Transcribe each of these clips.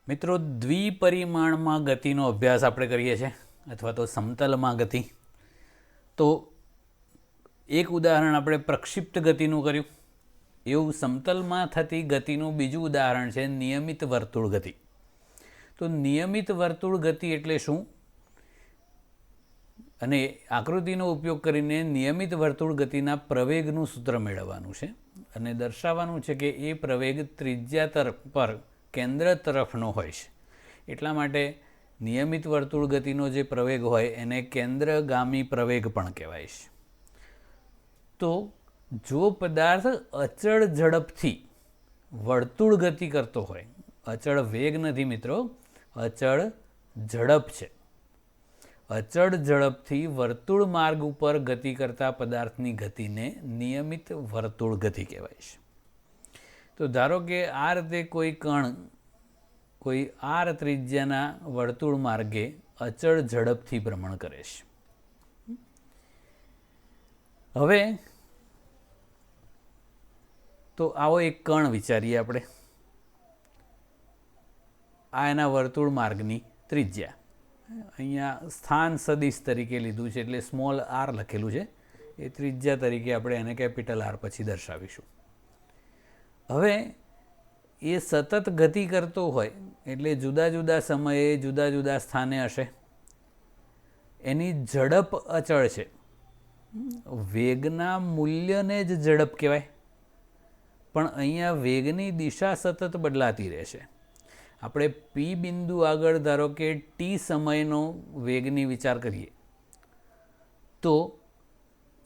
મિત્રો, દ્વિપરિમાણમાં ગતિનો અભ્યાસ આપણે કરીએ છીએ અથવા તો સમતલમાં ગતિ. તો એક ઉદાહરણ આપણે પ્રક્ષિપ્ત ગતિનું કર્યું. એવું સમતલમાં થતી ગતિનું બીજું ઉદાહરણ છે નિયમિત વર્તુળ ગતિ. તો નિયમિત વર્તુળ ગતિ એટલે શું? અને આકૃતિનો ઉપયોગ કરીને નિયમિત વર્તુળ ગતિના પ્રવેગનું સૂત્ર મેળવવાનું છે અને દર્શાવવાનું છે કે એ પ્રવેગ ત્રિજ્યા તરફ પર કેન્દ્ર તરફનો હોય છે. એટલા માટે નિયમિત વર્તુળ ગતિનો જે પ્રવેગ હોય એને કેન્દ્રગામી પ્રવેગ પણ કહેવાય છે. તો જો પદાર્થ અચળ ઝડપથી વર્તુળ ગતિ કરતો હોય, અચળ વેગ નથી મિત્રો, અચળ ઝડપ છે, અચળ ઝડપથી વર્તુળ માર્ગ ઉપર ગતિ કરતા પદાર્થની ગતિને નિયમિત વર્તુળ ગતિ કહેવાય છે. તો ધારો કે આ રીતે કોઈ કણ કોઈ આર ત્રિજ્યાના વર્તુળ માર્ગે અચળ ઝડપથી ભ્રમણ કરે છે. હવે તો આવો એક કણ વિચારીએ આપણે. આ એના વર્તુળ માર્ગની ત્રિજ્યા અહીંયા સ્થાન સદિશ તરીકે લીધું છે, એટલે સ્મોલ આર લખેલું છે. એ ત્રિજ્યા તરીકે આપણે એને કેપિટલ આર પછી દર્શાવીશું. હવે એ સતત ગતિ કરતો હોય એટલે જુદા જુદા સમયે જુદા જુદા સ્થાને હશે. એની ઝડપ અચળ છે. વેગના મૂલ્યને જ ઝડપ કહેવાય, પણ અહીંયા વેગની દિશા સતત બદલાતી રહેશે. આપણે પી બિંદુ આગળ ધારો કે ટી સમયનો વેગની વિચાર કરીએ તો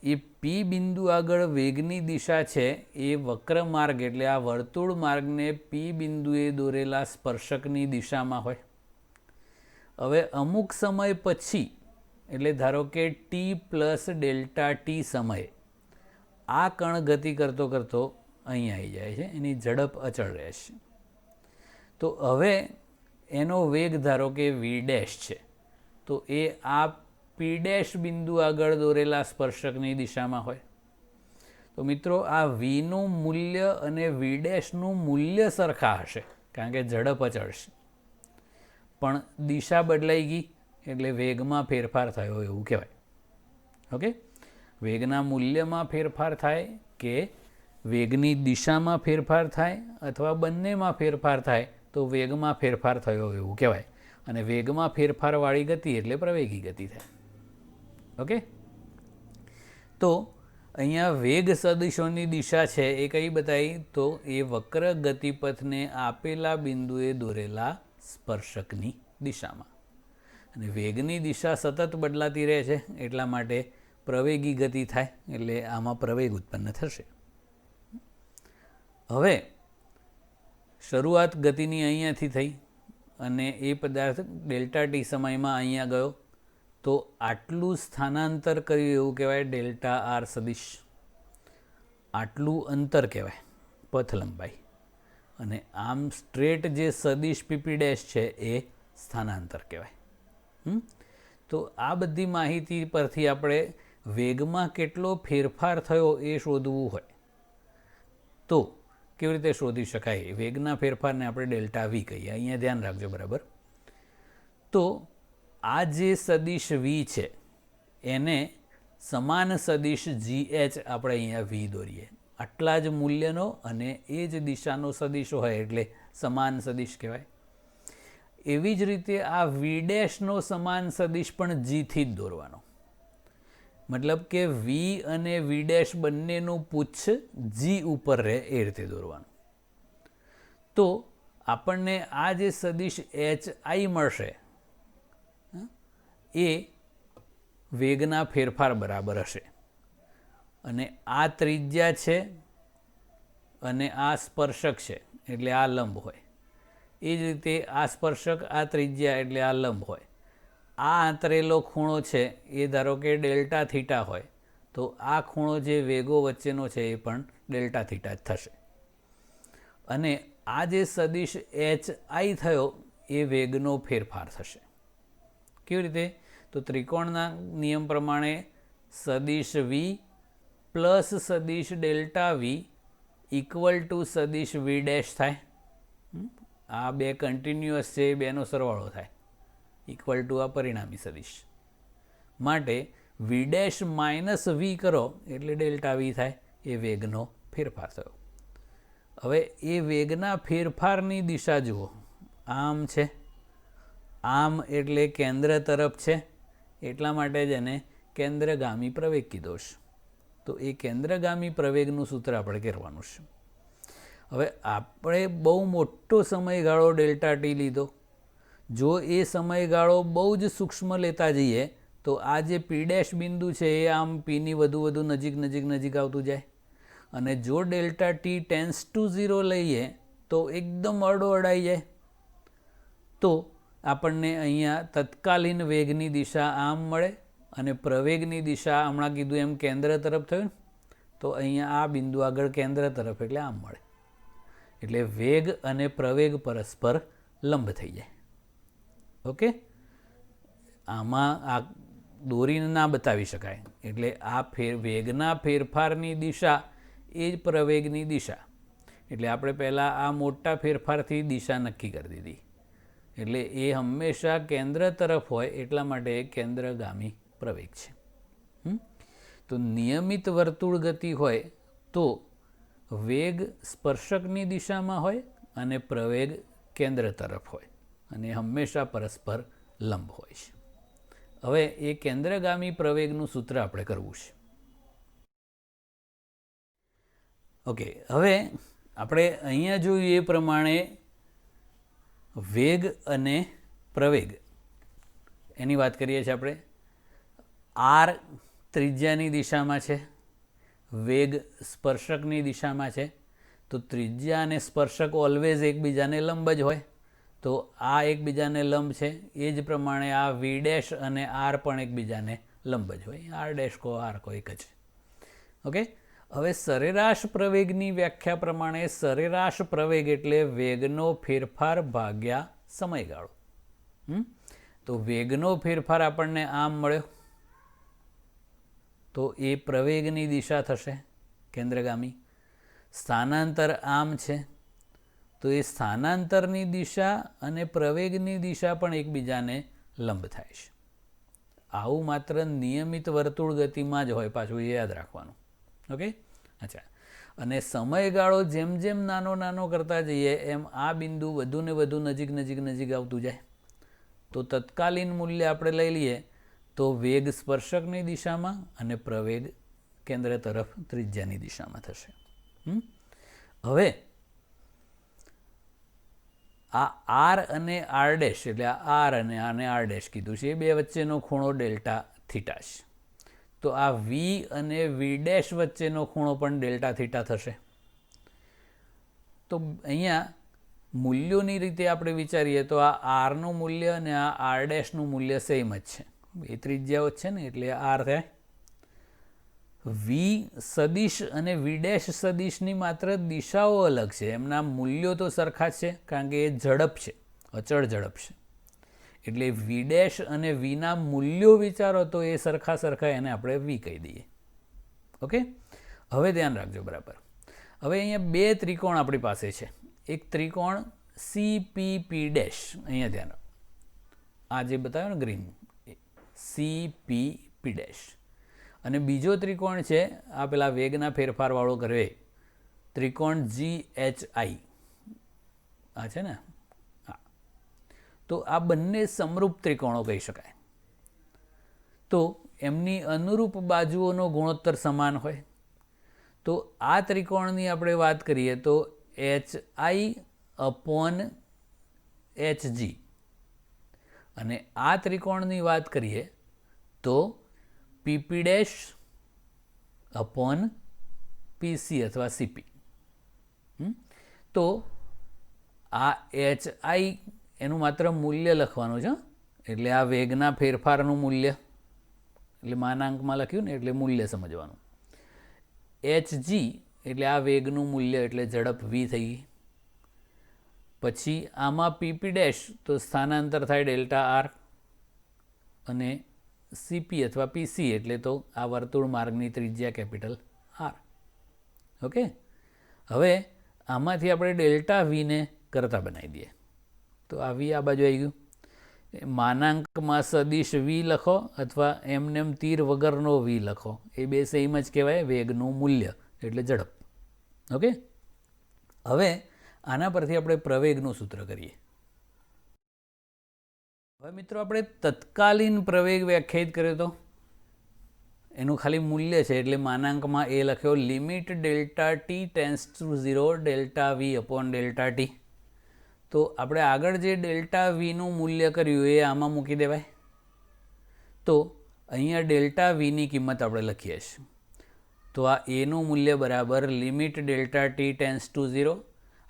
એ પી બિંદુ આગળ વેગની દિશા છે એ વક્ર માર્ગ એટલે આ વર્તુળ માર્ગને પી બિંદુએ દોરેલા સ્પર્શકની દિશામાં હોય. હવે અમુક સમય પછી એટલે ધારો કે ટી પ્લસ ડેલ્ટા ટી સમયે આ કણ ગતિ કરતો કરતો અહીં આવી જાય છે, એની ઝડપ અચળ રહેશે. તો હવે એનો વેગ ધારો કે વી ડેશ છે, તો એ આ પી ડેશ બિંદુ આગળ દોરેલા સ્પર્શકની દિશામાં હોય. તો મિત્રો, આ વીનું મૂલ્ય અને વી ડેશનું મૂલ્ય સરખા હશે કારણ કે ઝડપ અચળ છે, પણ દિશા બદલાઈ ગઈ એટલે વેગમાં ફેરફાર થયો એવું કહેવાય. ઓકે, વેગના મૂલ્યમાં ફેરફાર થાય કે વેગની દિશામાં ફેરફાર થાય અથવા બંનેમાં ફેરફાર થાય તો વેગમાં ફેરફાર થયો એવું કહેવાય. અને વેગમાં ફેરફારવાળી ગતિ એટલે પ્રવેગી ગતિ થાય. ઓકે, તો અહીંયા વેગ સદિશોની દિશા છે એ કઈ બતાવી? તો એ વક્ર ગતિપથને આપેલા બિંદુએ દોરેલા સ્પર્શકની દિશામાં. અને વેગની દિશા સતત બદલાતી રહે છે એટલા માટે પ્રવેગી ગતિ થાય, એટલે આમાં પ્રવેગ ઉત્પન્ન થશે. હવે શરૂઆત ગતિની અહીંયાથી થઈ અને એ પદાર્થ ડેલ્ટા ટી સમયમાં અહીંયા ગયો, તો આટલું સ્થાનાંતર કર્યું એવું કહેવાય ડેલ્ટા આર સદિશ. આટલું અંતર કહેવાય પથ લંબાઈ. અને આમ સ્ટ્રેટ જે સદિશ પીપી ડેશ છે એ સ્થાનાંતર કહેવાય. તો આ બધી માહિતી પરથી આપણે વેગમાં કેટલો ફેરફાર થયો એ શોધવું હોય તો કેવી રીતે શોધી શકાય? વેગના ફેરફારને આપણે ડેલ્ટા વી કહીએ. અહીંયા ધ્યાન રાખજો બરાબર. તો આ જે સદિશ વી છે એને સમાન સદિશ જી એચ આપણે અહીંયા વી દોરીએ. આટલા જ મૂલ્યનો અને એ જ દિશાનો સદિશ હોય એટલે સમાન સદિશ કહેવાય. એવી જ રીતે આ વી ડેશનો સમાન સદિશ પણ જીથી જ દોરવાનો. મતલબ કે વી અને વી ડેશ બંનેનું પુચ્છ જી ઉપર રહે એ રીતે દોરવાનું. તો આપણને આ જે સદિશ એચ આઈ મળશે એ વેગના ફેરફાર બરાબર હશે. અને આ ત્રિજ્યા છે અને આ સ્પર્શક છે એટલે આ લંબ હોય. એ જ રીતે આ સ્પર્શક આ ત્રિજ્યા એટલે આ લંબ હોય. આ આંતરેલો ખૂણો છે એ ધારો કે ડેલ્ટા થીટા હોય તો આ ખૂણો જે વેગો વચ્ચેનો છે એ પણ ડેલ્ટા થીટા જ થશે. અને આ જે સદિશ એચ આઈ થયો એ વેગનો ફેરફાર થશે. કેવી રીતે? તો ત્રિકોણના નિયમ પ્રમાણે સદિશ વી પ્લસ સદિશ ડેલ્ટા વી ઇક્વલ ટુ સદિશ વી ડેશ થાય. આ બે કન્ટિન્યુઅસ છે, એ બેનો સરવાળો થાય ઇક્વલ ટુ આ પરિણામી સદિશ. માટે વી ડેશ માઇનસ વી કરો એટલે ડેલ્ટા વી થાય, એ વેગનો ફેરફાર થયો. હવે એ વેગના ફેરફારની દિશા જુઓ, આમ છે, આમ એટલે કેન્દ્ર તરફ છે, એટલા માટે જ એને કેન્દ્રગામી પ્રવેગ કીધો છે. તો એ કેન્દ્રગામી પ્રવેગનું સૂત્ર આપણે કરવાનું છે. હવે આપણે બહુ મોટો સમયગાળો ડેલ્ટા ટી લીધો. જો એ સમયગાળો બહુ જ સૂક્ષ્મ લેતા જઈએ તો આ જે પી ડેશ બિંદુ છે એ આમ પીની વધુ નજીક આવતું જાય. અને જો ડેલ્ટા ટી ટેન્સ ટુ 0 લઈએ તો એકદમ અડો અડાઈ જાય. તો આપણને અહીંયા તત્કાલીન વેગની દિશા આમ મળે અને પ્રવેગની દિશા હમણાં કીધું એમ કેન્દ્ર તરફ થયું, તો અહીંયા આ બિંદુ આગળ કેન્દ્ર તરફ એટલે આમ મળે. એટલે વેગ અને પ્રવેગ પરસ્પર લંબ થઈ જાય. ઓકે, આમાં આ દોરીને ના બતાવી શકાય. એટલે આ વેગના ફેરફારની દિશા એ જ પ્રવેગની દિશા. એટલે આપણે પહેલાં આ મોટા ફેરફારથી દિશા નક્કી કરી દીધી. એટલે એ હંમેશા કેન્દ્ર તરફ હોય, એટલા માટે એ કેન્દ્રગામી પ્રવેગ છે. તો નિયમિત વર્તુળ ગતિ હોય તો વેગ સ્પર્શકની દિશામાં હોય અને પ્રવેગ કેન્દ્ર તરફ હોય, અને હંમેશા પરસ્પર લંબ હોય છે. હવે એ કેન્દ્રગામી પ્રવેગનું સૂત્ર આપણે કરવું છે. ઓકે, હવે આપણે અહીંયા જોયું એ પ્રમાણે વેગ અને પ્રવેગ એની વાત કરીએ છીએ આપણે. આર ત્રિજ્યાની દિશામાં છે, વેગ સ્પર્શકની દિશામાં છે. તો ત્રિજ્યા અને સ્પર્શક ઓલવેઝ એકબીજાને લંબ જ હોય. તો આ એકબીજાને લંબ છે, એ જ પ્રમાણે આ વી ડેશ અને આર પણ એકબીજાને લંબ જ હોય. આર ડેશ કો આર કો એક જ. ઓકે, હવે સરેરાશ પ્રવેગની વ્યાખ્યા પ્રમાણે સરેરાશ પ્રવેગ એટલે વેગનો ફેરફાર ભાગ્યા સમયગાળો. તો વેગનો ફેરફાર આપણને આમ મળ્યો, તો એ પ્રવેગની દિશા થશે કેન્દ્રગામી. સ્થાનાંતર આમ છે, તો એ સ્થાનાંતરની દિશા અને પ્રવેગની દિશા પણ એકબીજાને લંબ થાય છે. આવું માત્ર નિયમિત વર્તુળ ગતિમાં જ હોય, પાછું એ યાદ રાખવાનું. ઓકે, અચ્છા. અને સમયગાળો જેમ જેમ નાનો કરતા જઈએ એમ આ બિંદુ વધુ ને વધુ નજીક આવતું જાય. તો તત્કાલીન મૂલ્ય આપણે લઈ લઈએ તો વેગ સ્પર્શકની દિશામાં અને પ્રવેગ કેન્દ્ર તરફ ત્રિજ્યાની દિશામાં થશે. હવે આ આર અને આર ડેશ એટલે આર અને આને આર ડેશ કીધું છે, એ બે વચ્ચેનો ખૂણો ડેલ્ટા થીટા છે. તો આ વી અને વી ડેશ વચ્ચેનો ખૂણો પણ ડેલ્ટા થીટા થશે. તો અહીંયા મૂલ્યોની રીતે આપણે વિચારીએ તો આ આરનું મૂલ્ય અને આ આર ડેશનું મૂલ્ય સેમ જ છે. એ ત્રિજ્યાઓ છે ને, એટલે આર થાય. વી સદિશ અને વી ડેશ સદિશની માત્ર દિશાઓ અલગ છે, એમના મૂલ્યો તો સરખા જ છે, કારણ કે એ ઝડપ છે, અચળ ઝડપ છે. એટલે વી ડેશ અને વીના મૂલ્યો વિચારો તો એ સરખા એને આપણે વી કહી દઈએ. ઓકે, હવે ધ્યાન રાખજો બરાબર. હવે અહીંયા બે ત્રિકોણ આપણી પાસે છે. એક ત્રિકોણ સી પી પી ડેશ, અહીંયા ધ્યાન રાખો, આ જે બતાવ્યો ને ગ્રીન, સી પી પી ડેશ. અને બીજો ત્રિકોણ છે આ પેલા વેગના ફેરફારવાળો કરે ત્રિકોણ જી એચ આઈ, આ છે ને. હા, તો આ બંને સમરૂપ ત્રિકોણો કહી શકાય. તો એમની અનુરૂપ બાજુઓનો ગુણોત્તર સમાન હોય. તો આ ત્રિકોણની આપણે વાત કરીએ તો H I upon H G, અને આ ત્રિકોણની વાત કરીએ તો પીપી ડેશ અપોન પીસી અથવા સીપી. તો આ એચ આઈ એનું માત્ર મૂલ્ય લખવાનું છે, એટલે આ વેગના ફેરફારનું મૂલ્ય, એટલે માનાંકમાં લખ્યું ને એટલે મૂલ્ય સમજવાનું. એચ જી એટલે આ વેગનું મૂલ્ય, એટલે ઝડપ વી થઈ ગઈ. પછી આમાં પીપી ડેશ તો સ્થાનાંતર થાય ડેલ્ટા આર, અને સીપી અથવા પીસી એટલે તો આ વર્તુળ માર્ગની ત્રિજ્યા કેપિટલ આર. ઓકે, હવે આમાંથી આપણે ડેલ્ટા વીને કરતા બનાવી દઈએ. તો આ વી આ બાજુ આવી ગયું. માનાંકમાં સદિશ વી લખો અથવા એમનેમ તીર વગરનો વી લખો, એ બે સેમ જ કહેવાય વેગનું મૂલ્ય એટલે ઝડપ. ઓકે, હવે આના પરથી આપણે પ્રવેગનું સૂત્ર કરીએ. હવે મિત્રો આપણે તત્કાલીન પ્રવેગ વ્યાખ્યાયિત કર્યો તો એનું ખાલી મૂલ્ય છે એટલે માનાંકમાં એ લખ્યો limit delta T tends to 0 delta V upon delta T. તો આપણે આગળ જે ડેલ્ટા વીનું મૂલ્ય કર્યું એ આમાં મૂકી દેવાય. તો અહીંયા ડેલ્ટા વીની કિંમત આપણે લખીએ છીએ. તો આ એનું મૂલ્ય બરાબર limit delta T tends to 0,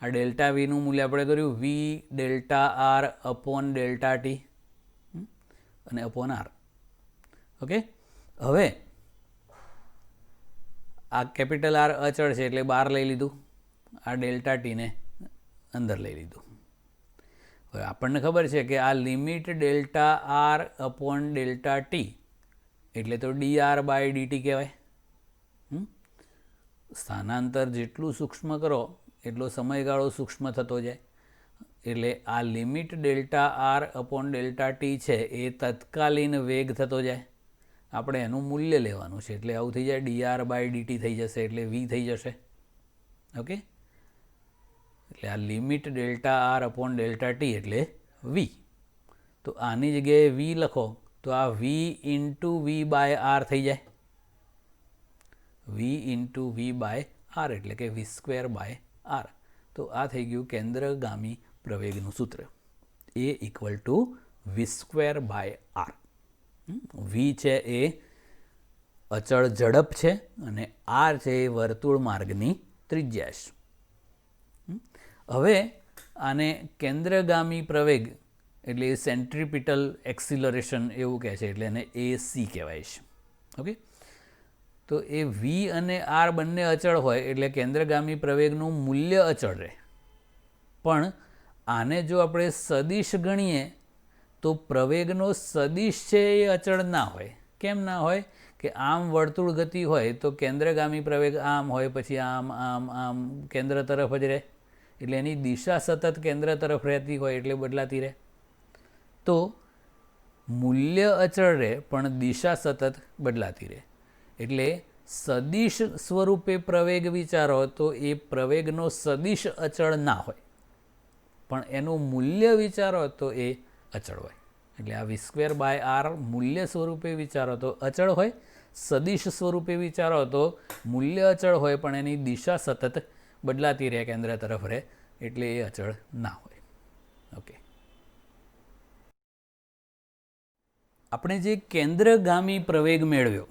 આ ડેલ્ટા વીનું મૂલ્ય આપણે કર્યું V delta R upon delta T અને અપોન આર. ઓકે, હવે આ કેપિટલ આર અચળ છે એટલે બહાર લઈ લીધું, આ ડેલ્ટા ટીને અંદર લઈ લીધું. હવે આપણને ખબર છે કે આ limit delta R upon delta T એટલે તો ડી આર બાય ડીટી કહેવાય. સ્થાનાંતર જેટલું સૂક્ષ્મ કરો એટલો સમયગાળો સૂક્ષ્મ થતો જાય. એટલે આ limit delta R upon delta T છે એ તત્કાલીન વેગ થતો જાય. આપણે એનું મૂલ્ય લેવાનું છે એટલે આવું થઈ જાય ડી આર બાય ડીટી થઈ જશે એટલે વી થઈ જશે. ઓકે, એટલે આ limit delta R upon delta T એટલે વી. તો આની જગ્યાએ વી લખો તો આ V into V by R થઈ જાય. V into V by R એટલે કે વી સ્ક્વેર બાય આર. તો આ થઈ ગયું કેન્દ્રગામી પ્રવેગનું સૂત્ર, A equal to V square by R. V છે એ અચળ ઝડપ છે અને આર છે એ વર્તુળ માર્ગની ત્રિજ્યા છે. હવે આને કેન્દ્રગામી પ્રવેગ એટલે સેન્ટ્રીપિટલ એક્સિલરેશન એવું કહે છે એટલે એને AC કહેવાય છે. ઓકે, તો એ વી અને આર બંને અચળ હોય એટલે કેન્દ્રગામી પ્રવેગનું મૂલ્ય અચળ રહે. પણ આને જો આપણે સદિશ ગણીએ તો પ્રવેગનો સદિશ છે એ અચળ ના હોય. કેમ ના હોય? કે આમ વર્તુળ ગતિ હોય તો કેન્દ્રગામી પ્રવેગ આમ હોય, પછી આમ આમ આમ કેન્દ્ર તરફ જ રહે. એટલે એની દિશા સતત કેન્દ્ર તરફ રહેતી હોય એટલે બદલાતી રહે. તો મૂલ્ય અચળ રહે પણ દિશા સતત બદલાતી રહે. એટલે સદિશ સ્વરૂપે પ્રવેગ વિચારો તો એ પ્રવેગનો સદિશ અચળ ના હોય, પણ એનું મૂલ્ય વિચારો તો એ અચળ હોય. એટલે આ વી સ્ક્વેર બાય આર મૂલ્ય સ્વરૂપે વિચારો તો અચળ હોય, સદિશ સ્વરૂપે વિચારો તો મૂલ્ય અચળ હોય પણ એની દિશા સતત બદલાતી રહે કેન્દ્ર તરફ રહે એટલે એ અચળ ના હોય. ઓકે, આપણે જે કેન્દ્રગામી પ્રવેગ મેળવ્યો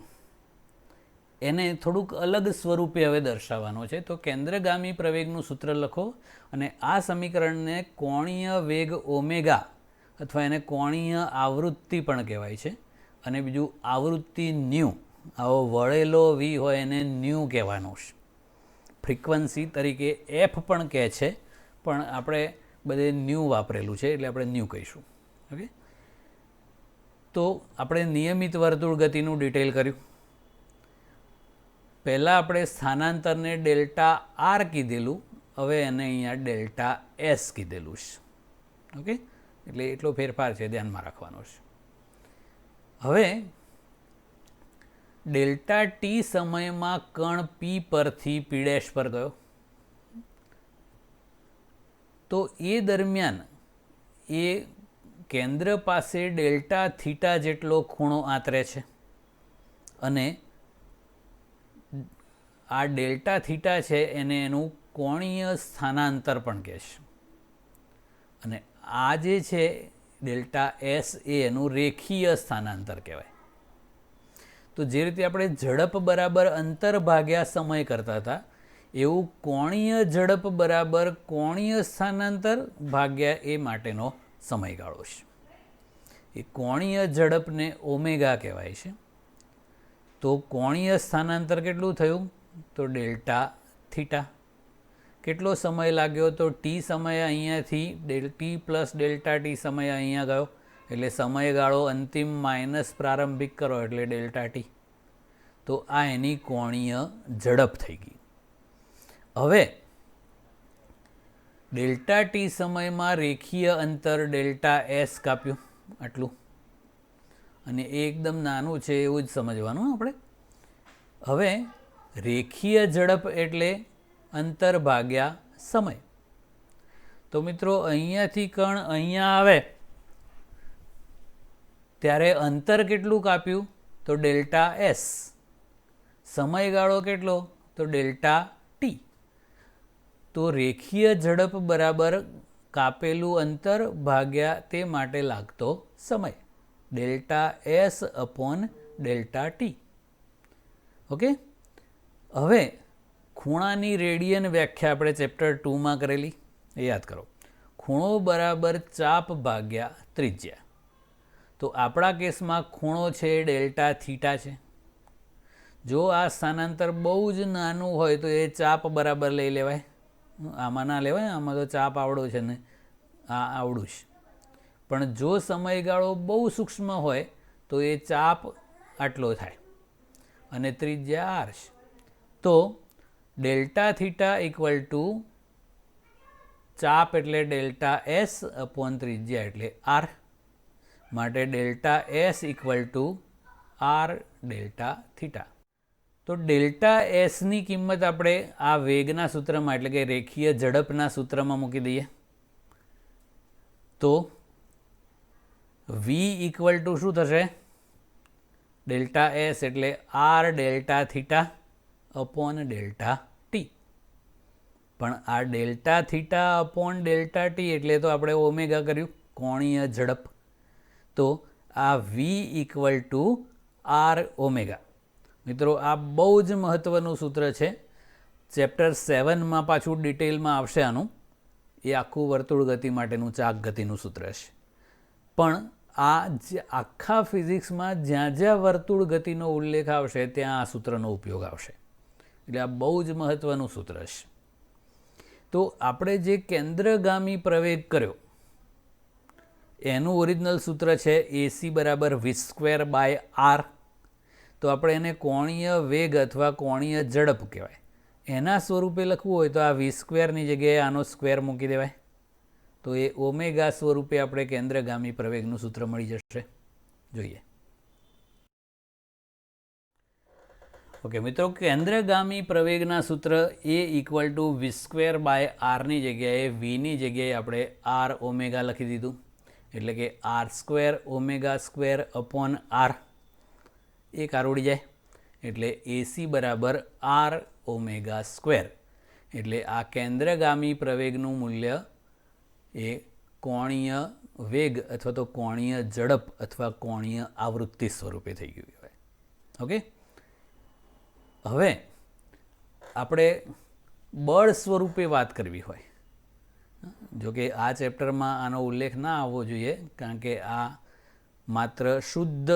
એને થોડુંક અલગ સ્વરૂપે હવે દર્શાવવાનો છે. તો કેન્દ્રગામી પ્રવેગનું સૂત્ર લખો અને આ સમીકરણને કોણીય વેગ ઓમેગા અથવા એને કોણીય આવૃત્તિ પણ કહેવાય છે અને બીજું આવૃત્તિ ન્યૂ, આવો વળેલો વી હોય એને ન્યૂ કહેવાનો છે. ફ્રીક્વન્સી તરીકે એફ પણ કહે છે પણ આપણે બધે ન્યૂ વાપરેલું છે એટલે આપણે ન્યૂ કહીશું. ઓકે, તો આપણે નિયમિત વર્તુળ ગતિનું ડિટેલ કર્યું. પહેલાં આપણે સ્થાનાંતરને ડેલ્ટા આર કીધેલું, હવે એને અહીંયા ડેલ્ટા એસ કીધેલું છે. ઓકે, એટલે એટલો ફેરફાર છે, ધ્યાનમાં રાખવાનો છે. હવે ડેલ્ટા ટી સમયમાં કણ પી પરથી પી ડેશ પર ગયો તો એ દરમિયાન એ કેન્દ્ર પાસે ડેલ્ટા થીટા જેટલો ખૂણો આંતરે છે અને આ ડેલ્ટા થીટા છે એને એનું કોણીય સ્થાનાંતર પણ કહે છે. અને આ જે છે ડેલ્ટા એસ એ એનું રેખીય સ્થાનાંતર કહેવાય. તો જે રીતે આપણે ઝડપ બરાબર અંતર ભાગ્યા સમય કરતા હતા એવું કોણીય ઝડપ બરાબર કોણીય સ્થાનાંતર ભાગ્યા એ માટેનો સમયગાળો છે. એ કોણીય ઝડપને ઓમેગા કહેવાય છે. તો કોણીય સ્થાનાંતર કેટલું થયું? તો ડેલ્ટા થીટા. કેટલો સમય લાગ્યો? તો ટી સમય અહીંયાથી ટી પ્લસ ડેલ્ટા ટી સમય અહીંયા ગયો એટલે સમયગાળો અંતિમ માઇનસ પ્રારંભિક કરો એટલે ડેલ્ટા ટી. તો આ એની કોણીય ઝડપ થઈ ગઈ. હવે ડેલ્ટા ટી સમયમાં રેખીય અંતર ડેલ્ટા એસ કાપ્યું આટલું, અને એ એકદમ નાનું છે એવું જ સમજવાનું આપણે. હવે રેખીય ઝડપ એટલે અંતર ભાગ્યા સમય. તો મિત્રો અહીંયાથી કણ અહીંયા આવે ત્યારે અંતર કેટલું કાપ્યું? તો ડેલ્ટા એસ. સમયગાળો કેટલો? તો ડેલ્ટા ટી. તો રેખીય ઝડપ બરાબર કાપેલું અંતર ભાગ્યા તે માટે લાગતો સમય, delta S upon delta T. Okay. હવે ખૂણાની રેડિયન વ્યાખ્યા આપણે ચેપ્ટર 2માં કરેલી, એ યાદ કરો. ખૂણો બરાબર ચાપ ભાગ્યા ત્રિજ્યા. તો આપણા કેસમાં ખૂણો છે ડેલ્ટા થીટા છે. જો આ સ્થાનાંતર બહુ જ નાનું હોય તો એ ચાપ બરાબર લઈ લેવાય. આમાં ના લેવાય, આમાં તો ચાપ આવડો છે ને આ આવડું છે. પણ જો સમયગાળો બહુ સૂક્ષ્મ હોય તો એ ચાપ આટલો થાય અને ત્રિજ્યા આર છે. તો ડેલ્ટા થીટા ઇક્વલ ટુ ચાપ એટલે ડેલ્ટા એસ અપોન ત્રિજ્યા એટલે આર. માટે delta S equal to R delta theta. તો ડેલ્ટા એસની કિંમત આપણે આ વેગના સૂત્રમાં એટલે કે રેખીય ઝડપના સૂત્રમાં મૂકી દઈએ. તો વી ઇક્વલ ટુ શું થશે? ડેલ્ટા એસ એટલે R delta theta upon delta T. પણ આ delta theta upon delta T એટલે તો આપણે ઓમેગા કર્યું, કોણીય ઝડપ. તો આ V equal to R omega. મિત્રો આ બહુ જ મહત્ત્વનું સૂત્ર છે. ચેપ્ટર 7માં પાછું ડિટેલમાં આવશે આનું. એ આખું વર્તુળ ગતિ માટેનું ચાક ગતિનું સૂત્ર છે. પણ આ જે આખા ફિઝિક્સમાં જ્યાં જ્યાં વર્તુળ ગતિનો ઉલ્લેખ આવશે ત્યાં આ સૂત્રનો ઉપયોગ આવશે. એટલે આ બહુ જ મહત્ત્વનું સૂત્ર છે. તો આપણે જે કેન્દ્રગામી પ્રવેગ કર્યો એનું ઓરિજિનલ સૂત્ર છે એસી બરાબર v² બાય આર. તો આપણે એને કોણીય વેગ અથવા કોણીય ઝડપ કહેવાય. એના સ્વરૂપે લખવું હોય તો આ v²ની જગ્યાએ આનો સ્ક્વેર મૂકી દેવાય. તો એ ઓમેગા સ્વરૂપે આપણે કેન્દ્રગામી પ્રવેગનું સૂત્ર મળી જશે. જોઈએ. ઓકે મિત્રો, કેન્દ્રગામી પ્રવેગના સૂત્ર A equal two v² by આરની જગ્યાએ વીની જગ્યાએ આપણે આર ઓમેગા લખી દીધું. એટલે કે r² omega square upon R. એક આર ઉડી જાય એટલે એસી બરાબર આર ઓમેગા સ્ક્વેર. એટલે આ કેન્દ્રગામી પ્રવેગનું મૂલ્ય એ કોણીય વેગ અથવા તો કોણીય ઝડપ અથવા કોણીય આવૃત્તિ સ્વરૂપે થઈ ગયું કહેવાય. ઓકે. હવે આપણે બળ સ્વરૂપે વાત કરવી હોય, જોકે આ ચેપ્ટરમાં આનો ઉલ્લેખ ના આવવો જોઈએ કારણ કે આ માત્ર શુદ્ધ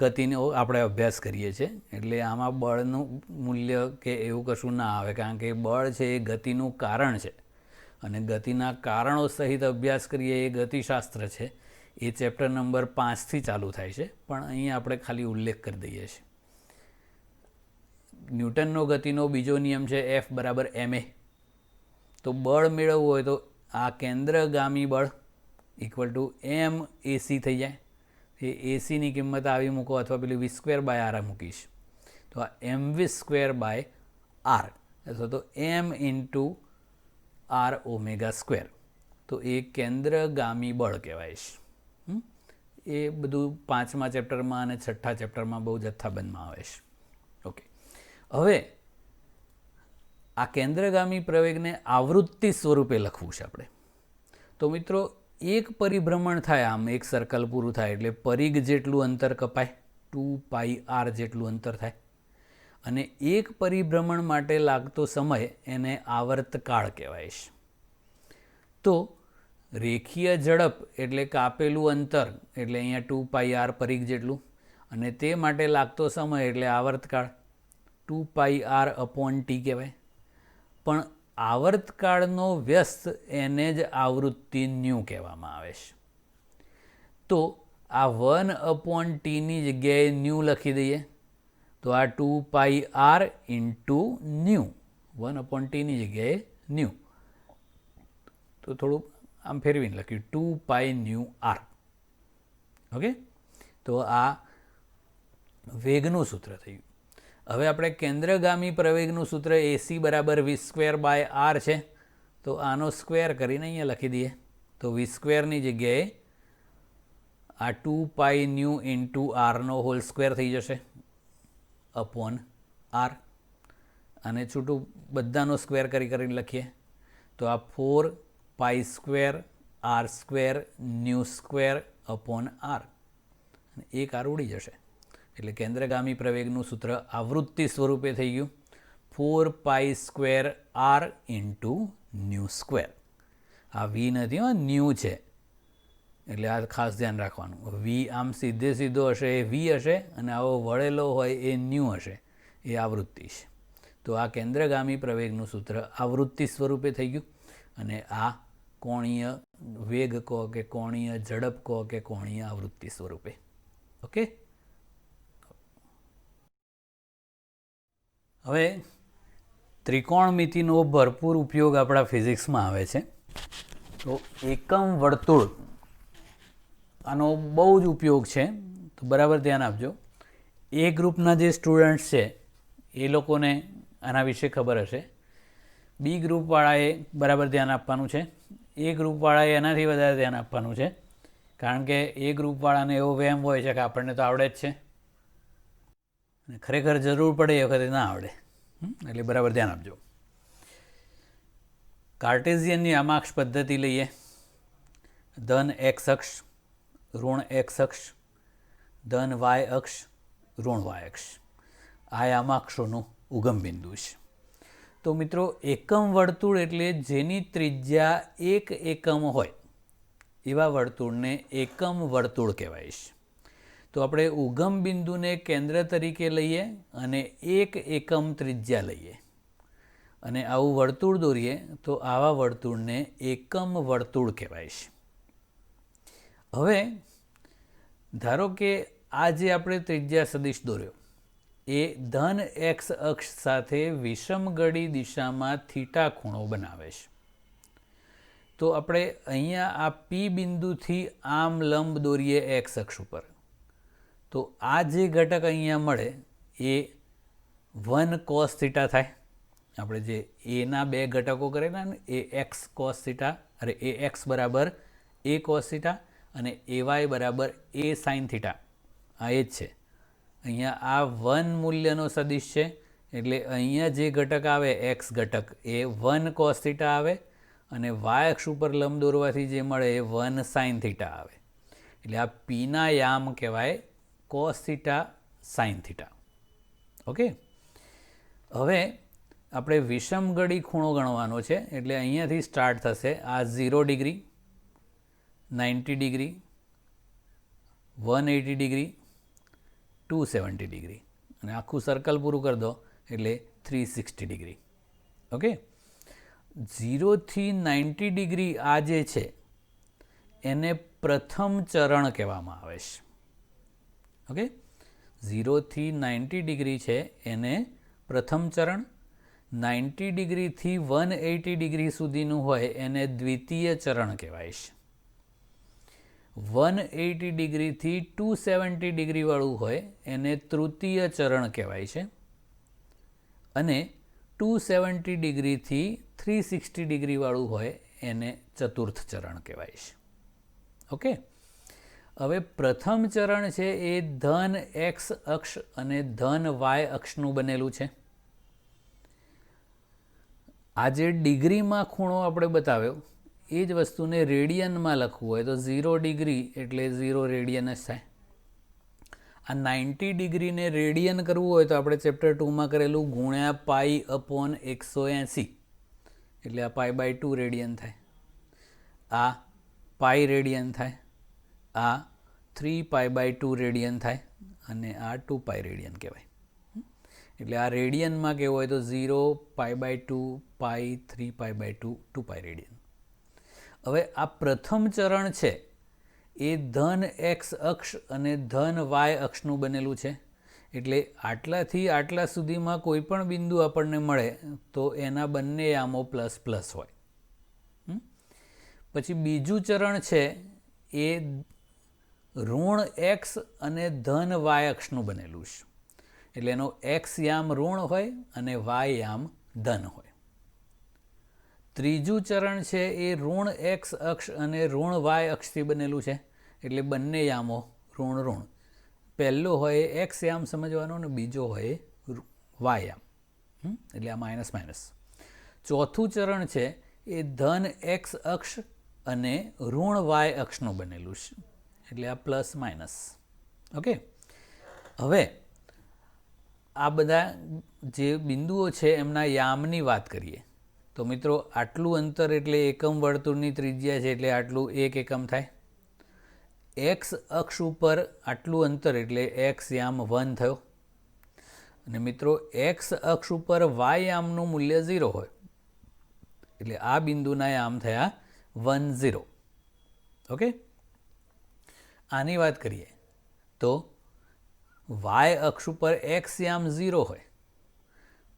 ગતિનો આપણે અભ્યાસ કરીએ છીએ. એટલે આમાં બળનું મૂલ્ય કે એવું કશું ના આવે કારણ કે બળ છે એ ગતિનું કારણ છે અને ગતિના કારણો સહિત અભ્યાસ કરીએ એ ગતિશાસ્ત્ર છે. એ ચેપ્ટર નંબર 5થી ચાલુ થાય છે, પણ અહીં આપણે ખાલી ઉલ્લેખ કરી દઈએ છીએ. ન્યૂટનનો ગતિનો બીજો નિયમ છે F બરાબર ma. તો બળ મેળવવું હોય તો આ કેન્દ્રગામી બળ ઇક્વલ ટુ એમ એસી થઈ જાય. એ એસીની કિંમત આવી મૂકો અથવા પેલી v² બાય આર મૂકીશ તો આ mv² બાય આર અથવા તો m into R omega square. તો એ કેન્દ્રગામી બળ કહેવાય છે. એ બધું 5મા ચેપ્ટરમાં અને 6ઠ્ઠા ચેપ્ટરમાં બહુ જથ્થાબંધમાં આવે છે. ઓકે. હવે આ કેન્દ્રગામી પ્રવેગને આવૃત્તિ સ્વરૂપે લખવું છે આપણે. તો મિત્રો એક પરિભ્રમણ થાય, આમ એક સર્કલ પૂરું થાય એટલે પરિઘ જેટલું અંતર કપાય, 2πr જેટલું અંતર થાય. અને એક પરિભ્રમણ માટે લાગતો સમય એને આવર્તકાળ કહેવાય છે. તો રેખીય ઝડપ એટલે કાપેલું અંતર એટલે અહીંયા 2πr પરિઘ જેટલું, અને તે માટે લાગતો સમય એટલે આવર્તકાળ 2πr અપોન ટી કહેવાય. પણ આવર્તકાળનો વ્યસ્ત એને જ આવૃત્તિ ન્યૂ કહેવામાં આવે છે. તો આ 1/tની જગ્યાએ ન્યૂ લખી દઈએ તો આ 2πr ઇન્ટુ ન્યૂ, 1/tની જગ્યાએ ન્યૂ. તો થોડું આમ ફેરવીને લખ્યું 2πr. ઓકે, તો આ વેગનું સૂત્ર થયું. હવે આપણે કેન્દ્રગામી પ્રવેગનું સૂત્ર AC બરાબર v²/r છે, તો આનો સ્ક્વેર કરીને અહીંયા લખી દઈએ. તો v²ની જગ્યાએ આ 2π r નો હોલ સ્ક્વેર થઈ જશે અપોન r, અને છૂટું બધાનો સ્ક્વેર કરીને લખીએ તો આ 4π² r² અપોન r, અને એક r ઉડી જશે. એટલે કેન્દ્રગામી પ્રવેગનું સૂત્ર આવૃત્તિ સ્વરૂપે થઈ ગયું 4π² r × આ v નથી, ન્યૂ છે, એટલે આ ખાસ ધ્યાન રાખવાનું. v આમ સીધો હશે એ v હશે, અને આવો વળેલો હોય એ ન્યૂ હશે, એ આવૃત્તિ છે. તો આ કેન્દ્રગામી પ્રવેગનું સૂત્ર આવૃત્તિ સ્વરૂપે થઈ ગયું, અને આ કોણીય વેગ કહો કે કોણીય ઝડપ કહો કે કોણીય આવૃત્તિ સ્વરૂપે. ઓકે, હવે ત્રિકોણમિતિનો ભરપૂર ઉપયોગ આપણા ફિઝિક્સમાં આવે છે. તો એકમ વર્તુળ આનો બહુ જ ઉપયોગ છે, તો બરાબર ધ્યાન આપજો. એ ગ્રુપના જે સ્ટુડન્ટ્સ છે એ લોકોને આના વિશે ખબર હશે. બી ગ્રુપવાળાએ બરાબર ધ્યાન આપવાનું છે. એ ગ્રુપવાળાએ એનાથી વધારે ધ્યાન આપવાનું છે, કારણ કે એ ગ્રુપવાળાને એવો વહેમ હોય છે કે આપણને તો આવડે જ છે, અને ખરેખર જરૂર પડે એ વખતે ના આવડે. એટલે બરાબર ધ્યાન આપજો. કાર્ટેઝિયનની આમાક્ષ પદ્ધતિ લઈએ. ધન એક્સ અક્ષ, ઋણ એક્સ અક્ષ, ધન વાય અક્ષ, ઋણ વાય અક્ષ, આ આમાક્ષોનું ઉગમ બિંદુ છે. તો મિત્રો, એકમ વર્તુળ એટલે જેની ત્રિજ્યા 1 એકમ હોય એવા વર્તુળને એકમ વર્તુળ કહેવાય છે. તો આપણે ઉગમ બિંદુને કેન્દ્ર તરીકે લઈએ અને 1 એકમ ત્રિજ્યા લઈએ અને આવું વર્તુળ દોરીએ તો આવા વર્તુળને એકમ વર્તુળ કહેવાય છે. હવે ધારો કે આ જે આપણે ત્રિજ્યા સદિશ દોર્યો એ ધન એક્સ અક્ષ સાથે વિષમગડી દિશામાં થીટા ખૂણો બનાવે છે. તો આપણે અહીંયા આ પી બિંદુથી આમ લંબ દોરીએ એક્સ અક્ષ ઉપર, તો આ જે ઘટક અહીંયા મળે એ 1 cos θ થાય. આપણે જે એના બે ઘટકો કરેલા ને, એ એક્સ કોસ થીટા, અરે એ એક્સ બરાબર એ કોસ થીટા અને એ વાય બરાબર એ સાઇન થીટા, આ એ જ છે. અહીંયા આ 1 મૂલ્યનો સદિશ છે, એટલે અહીંયા જે ઘટક આવે એક્સ ઘટક એ 1 cos θ આવે, અને વાય અક્ષ ઉપર લંબ દોરવાથી જે મળે એ 1 sin θ આવે. એટલે આ પીના યામ કહેવાય cos θ sin θ. ઓકે, હવે આપણે વિષમગડી ખૂણો ગણવાનો છે, એટલે અહીંયાથી સ્ટાર્ટ થશે. આ 0 ડિગ્રી, 90 ડિગ્રી, 180 ડિગ્રી, 270 ડિગ્રી, અને આખું સર્કલ પૂરું કરી દો એટલે 360 ડિગ્રી. ઓકે, 0 થી 90 ડિગ્રી આ જે છે એને પ્રથમ ચરણ કહેવામાં આવે છે. ઓકે, 0 થી 90 ડિગ્રી છે એને પ્રથમ ચરણ, 90 ડિગ્રીથી 180 ડિગ્રી સુધીનું હોય એને દ્વિતીય ચરણ કહેવાય છે. 180 ડિગ્રીથી 270 ડિગ્રીવાળું હોય એને તૃતીય ચરણ કહેવાય છે, અને 270 ડિગ્રીથી 360 ડિગ્રીવાળું હોય એને ચતુર્થ ચરણ કહેવાય છે. ઓકે, હવે પ્રથમ ચરણ છે એ ધન એક્સ અક્ષ અને ધન વાય અક્ષનું બનેલું છે. આ જે ડિગ્રીમાં ખૂણો આપણે બતાવ્યો એ જ વસ્તુને રેડિયનમાં લખવું હોય તો 0 ડિગ્રી એટલે 0 રેડિયન જ થાય. આ 90 ડિગ્રીને રેડિયન કરવું હોય તો આપણે ચેપ્ટર 2માં કરેલું ગુણ્યા π/180, એટલે આ π/2 રેડિયન થાય, આ પાઈ રેડિયન થાય, આ 3π/2 રેડિયન થાય, અને આ 2π રેડિયન કહેવાય. એટલે આ રેડિયનમાં કેવું હોય તો 0, π/2, પાઈ, 3π/2, 2π રેડિયન. હવે આ પ્રથમ ચરણ છે એ ધન એક્સ અક્ષ અને ધન વાય અક્ષનું બનેલું છે, એટલે આટલાથી આટલા સુધીમાં કોઈ પણ બિંદુ આપણને મળે તો એના બંને યામો પ્લસ પ્લસ હોય. પછી બીજું ચરણ છે એ ઋણ એક્સ અને ધન વાય અક્ષનું બનેલું છે, એટલે એનો એક્સ યામ ઋણ હોય અને વાય યામ ધન હોય. ત્રીજું ચરણ છે એ ઋણ એક્સ અક્ષ અને ઋણ વાય અક્ષથી બનેલું છે, એટલે બંને યામો ઋણ ઋણ. પહેલો હોય એક્સ યામ સમજવાનો અને બીજો હોય વાય યામ, એટલે આ માઇનસ માઇનસ. ચોથું ચરણ છે એ ધન એક્સ અક્ષ અને ઋણ વાય અક્ષનું બનેલું છે, એટલે આ પ્લસ માઇનસ. ઓકે, હવે આ બધા જે બિંદુઓ છે એમના યામની વાત કરીએ તો મિત્રો આટલું અંતર એટલે એકમ વર્તુળની ત્રિજ્યા છે, એટલે આટલું 1 એકમ થાય. એક્સ અક્ષ ઉપર આટલું અંતર એટલે એક્સ યામ 1 થયો. અને મિત્રો એક્સ અક્ષ ઉપર વાય યામનું મૂલ્ય 0 હોય, એટલે આ બિંદુના યામ થયા 1 0. ઓકે, આની વાત કરીએ તો વાય અક્ષ ઉપર એક્સ યામ 0 હોય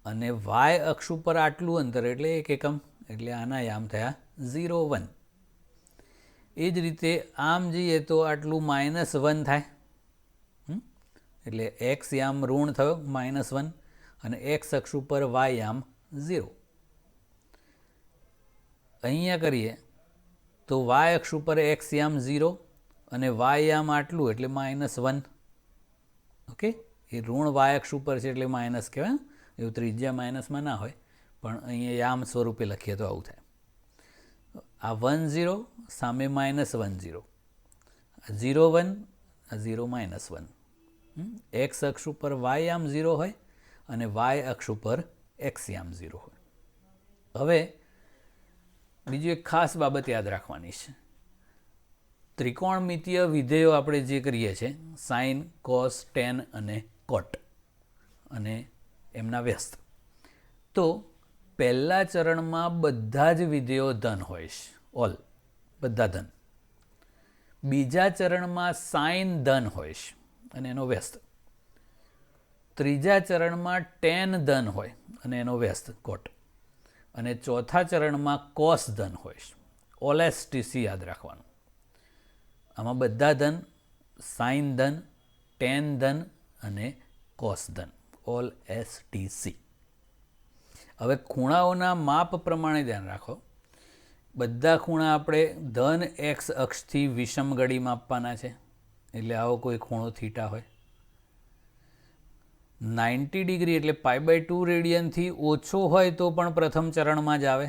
અને વાય અક્ષ ઉપર આટલું અંતર એટલે 1 એકમ, એટલે આના યામ થયા 0 1. એ જ રીતે આમ જઈએ તો આટલું -1 થાય, એટલે એક્સ યામ ઋણ થયો -1 અને એક્સ અક્ષ ઉપર વાય યામ 0. અહીંયા કરીએ તો વાય અક્ષ ઉપર એક્સ યામ 0 અને વાય યામ આટલું એટલે -1. ઓકે, એ ઋણ વાય અક્ષ ઉપર છે એટલે માઇનસ કહેવાય, એવું ત્રિજ્યા માઇનસમાં ના હોય, પણ અહીંયા યામ સ્વરૂપે લખીએ તો આવું થાય. આ 1 0 સામે -1 0, 0 1 આ 0 -1. એક્સ અક્ષ ઉપર વાય યામ 0 હોય અને વાય અક્ષ ઉપર એક્સ યામ 0 હોય. હવે બીજું એક ખાસ બાબત યાદ રાખવાની છે. ત્રિકોણમિતીય વિધેયો આપણે જે કરીએ છીએ સાઇન, કોસ, ટેન અને કોટ અને એમના વ્યસ્ત, તો પહેલા ચરણમાં બધા જ વિધેયો ધન હોય છે, ઓલ બધા ધન. બીજા ચરણમાં સાઇન ધન હોય છે અને એનો વ્યસ્ત. ત્રીજા ચરણમાં ટેન ધન હોય અને એનો વ્યસ્ત કોટ. અને ચોથા ચરણમાં કોસ ધન હોય છે, ઓલ એસટીસી યાદ રાખવાનું. આમાં બધા ધન, સાઇન ધન, ટેન ધન અને કોસ ધન, ઓલ એસટીસી. હવે ખૂણાઓના માપ પ્રમાણે ધ્યાન રાખો. બધા ખૂણા આપણે ધન એક્સ અક્ષથી વિષમ ગળી માપવાના છે, એટલે આવો કોઈ ખૂણો થીટા હોય 90 ડિગ્રી એટલે π/2 રેડિયનથી ઓછો હોય તો પણ પ્રથમ ચરણમાં જ આવે,